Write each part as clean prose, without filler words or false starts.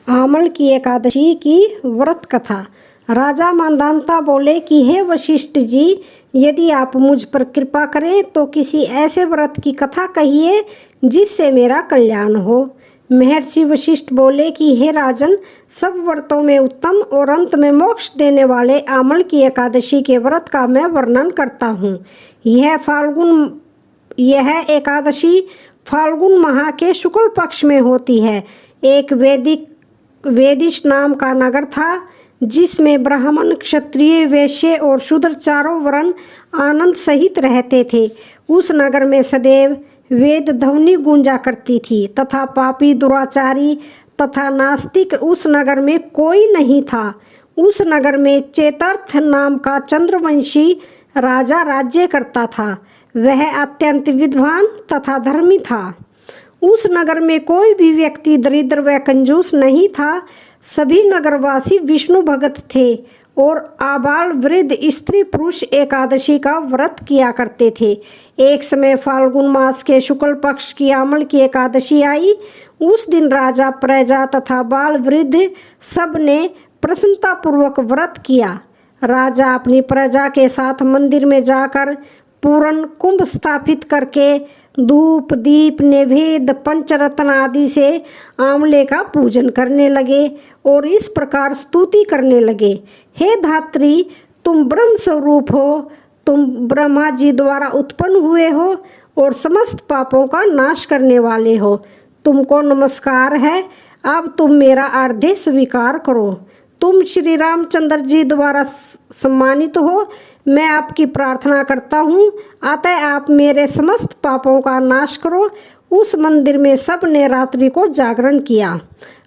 आमल की एकादशी की व्रत कथा। राजा मांधाता बोले कि हे वशिष्ठ जी, यदि आप मुझ पर कृपा करें तो किसी ऐसे व्रत की कथा कहिए जिससे मेरा कल्याण हो। महर्षि वशिष्ठ बोले कि हे राजन, सब व्रतों में उत्तम और अंत में मोक्ष देने वाले आमल की एकादशी के व्रत का मैं वर्णन करता हूँ। यह एकादशी फाल्गुन माह के शुक्ल पक्ष में होती है। एक वेदिश नाम का नगर था जिसमें ब्राह्मण, क्षत्रिय, वैश्य और शूद्र चारों वर्ण आनंद सहित रहते थे। उस नगर में सदैव वेद ध्वनि गूंजा करती थी तथा पापी, दुराचारी तथा नास्तिक उस नगर में कोई नहीं था। उस नगर में चेतर्थ नाम का चंद्रवंशी राजा राज्य करता था। वह अत्यंत विद्वान तथा धर्मी था। उस नगर में कोई भी व्यक्ति दरिद्र व कंजूस नहीं था। सभी नगरवासी विष्णु भक्त थे और आबाल वृद्ध स्त्री पुरुष एकादशी का व्रत किया करते थे। एक समय फाल्गुन मास के शुक्ल पक्ष की आमल की एकादशी आई। उस दिन राजा, प्रजा तथा बाल वृद्ध सब ने प्रसन्नतापूर्वक व्रत किया। राजा अपनी प्रजा के साथ मंदिर में जाकर पूर्ण कुंभ स्थापित करके धूप, दीप, नैवेद्य, पंचरत्न आदि से आंवले का पूजन करने लगे और इस प्रकार स्तुति करने लगे। हे धात्री, तुम ब्रह्म स्वरूप हो, तुम ब्रह्मा जी द्वारा उत्पन्न हुए हो और समस्त पापों का नाश करने वाले हो। तुमको नमस्कार है। अब तुम मेरा आराध्य स्वीकार करो। तुम श्री रामचंद्र जी द्वारा सम्मानित हो। मैं आपकी प्रार्थना करता हूँ, अतः आप मेरे समस्त पापों का नाश करो। उस मंदिर में सब ने रात्रि को जागरण किया।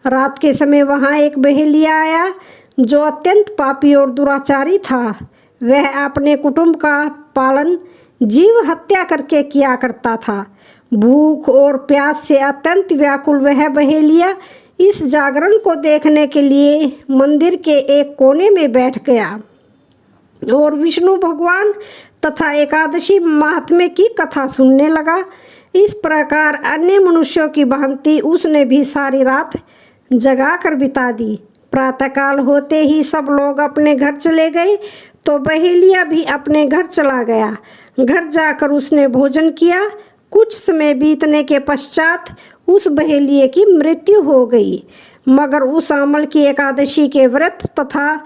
रात के समय वहाँ एक बहेलिया आया जो अत्यंत पापी और दुराचारी था। वह अपने कुटुंब का पालन जीव हत्या करके किया करता था। भूख और प्यास से अत्यंत व्याकुल वह बहेलिया इस जागरण को देखने के लिए मंदिर के एक कोने में बैठ गया और विष्णु भगवान तथा एकादशी महात्म्य की कथा सुनने लगा। इस प्रकार अन्य मनुष्यों की भांति उसने भी सारी रात जगा कर बिता दी। प्रातःकाल होते ही सब लोग अपने घर चले गए तो बहेलिया भी अपने घर चला गया। घर जाकर उसने भोजन किया। कुछ समय बीतने के पश्चात उस बहेलिये की मृत्यु हो गई। मगर उस आमल की एकादशी के व्रत तथा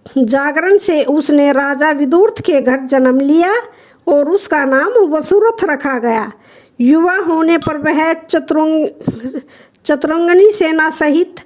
जागरण से उसने राजा विदुर्थ के घर जन्म लिया और उसका नाम वसुरथ रखा गया। युवा होने पर वह चतुरंगनी सेना सहित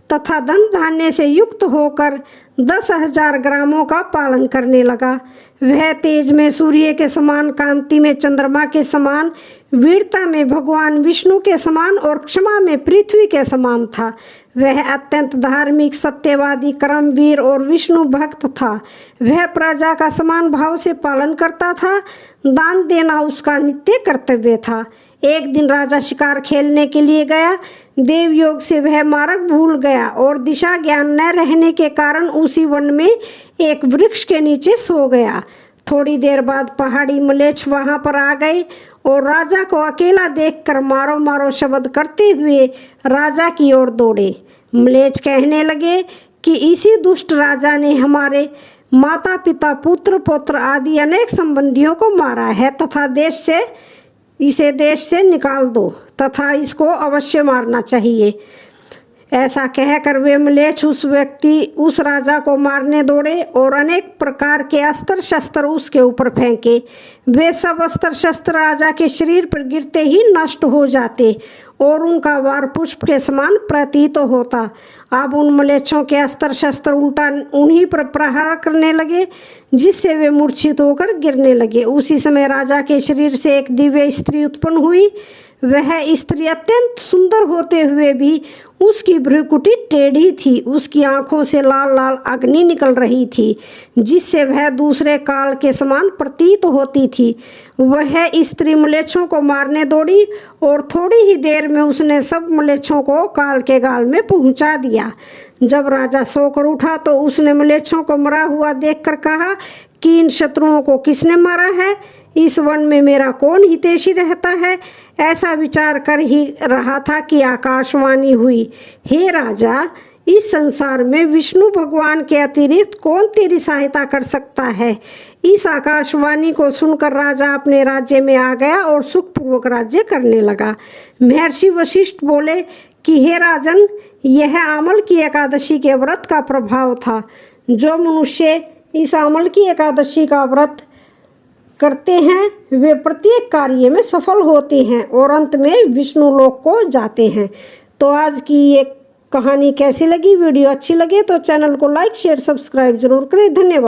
तथा धन धान्य से युक्त होकर 10,000 ग्रामों का पालन करने लगा। वह तेज में सूर्य के समान, कांति में चंद्रमा के समान, वीरता में भगवान विष्णु के समान और क्षमा में पृथ्वी के समान था। वह अत्यंत धार्मिक, सत्यवादी, कर्मवीर और विष्णु भक्त था। वह प्रजा का समान भाव से पालन करता था। दान देना उसका नित्य कर्तव्य था। एक दिन राजा शिकार खेलने के लिए गया। देवयोग से वह मार्ग भूल गया और दिशा ज्ञान न रहने के कारण उसी वन में एक वृक्ष के नीचे सो गया। थोड़ी देर बाद पहाड़ी म्लेच्छ वहां पर आ गए और राजा को अकेला देखकर मारो मारो शब्द करते हुए राजा की ओर दौड़े। म्लेच्छ कहने लगे कि इसी दुष्ट राजा ने हमारे माता पिता, पुत्र पौत्र आदि अनेक संबंधियों को मारा है तथा इसे देश से निकाल दो तथा इसको अवश्य मारना चाहिए। ऐसा कहकर वे म्लेच्छ उस राजा को मारने दौड़े और अनेक प्रकार के अस्त्र शस्त्र उसके ऊपर फेंके। वे सब अस्त्र शस्त्र राजा के शरीर पर गिरते ही नष्ट हो जाते और उनका वार पुष्प के समान प्रतीत होता। अब उन म्लेच्छों के अस्त्र शस्त्र उल्टा उन्हीं पर प्रहार करने लगे जिससे वे मूर्छित होकर गिरने लगे। उसी समय राजा के शरीर से एक दिव्य स्त्री उत्पन्न हुई। वह स्त्री अत्यंत सुंदर होते हुए भी उसकी भ्रुकुटी टेढ़ी थी। उसकी आंखों से लाल लाल अग्नि निकल रही थी जिससे वह दूसरे काल के समान प्रतीत होती थी। वह स्त्री म्लेच्छों को मारने दौड़ी और थोड़ी ही देर में उसने सब म्लेच्छों को काल के गाल में पहुंचा दिया। जब राजा सोकर उठा तो उसने म्लेच्छों को मरा हुआ देखकर कहा कि इन शत्रुओं को किसने मारा है? इस वन में मेरा कौन हितैषी रहता है? ऐसा विचार कर ही रहा था कि आकाशवाणी हुई, हे राजा, इस संसार में विष्णु भगवान के अतिरिक्त कौन तेरी सहायता कर सकता है। इस आकाशवाणी को सुनकर राजा अपने राज्य में आ गया और सुखपूर्वक राज्य करने लगा। महर्षि वशिष्ठ बोले कि हे राजन, यह अमल की एकादशी के व्रत का प्रभाव था। जो मनुष्य इस अमल की एकादशी का व्रत करते हैं वे प्रत्येक कार्य में सफल होते हैं और अंत में विष्णु लोक को जाते हैं। तो आज की ये कहानी कैसी लगी? वीडियो अच्छी लगे तो चैनल को लाइक शेयर सब्सक्राइब जरूर करें। धन्यवाद।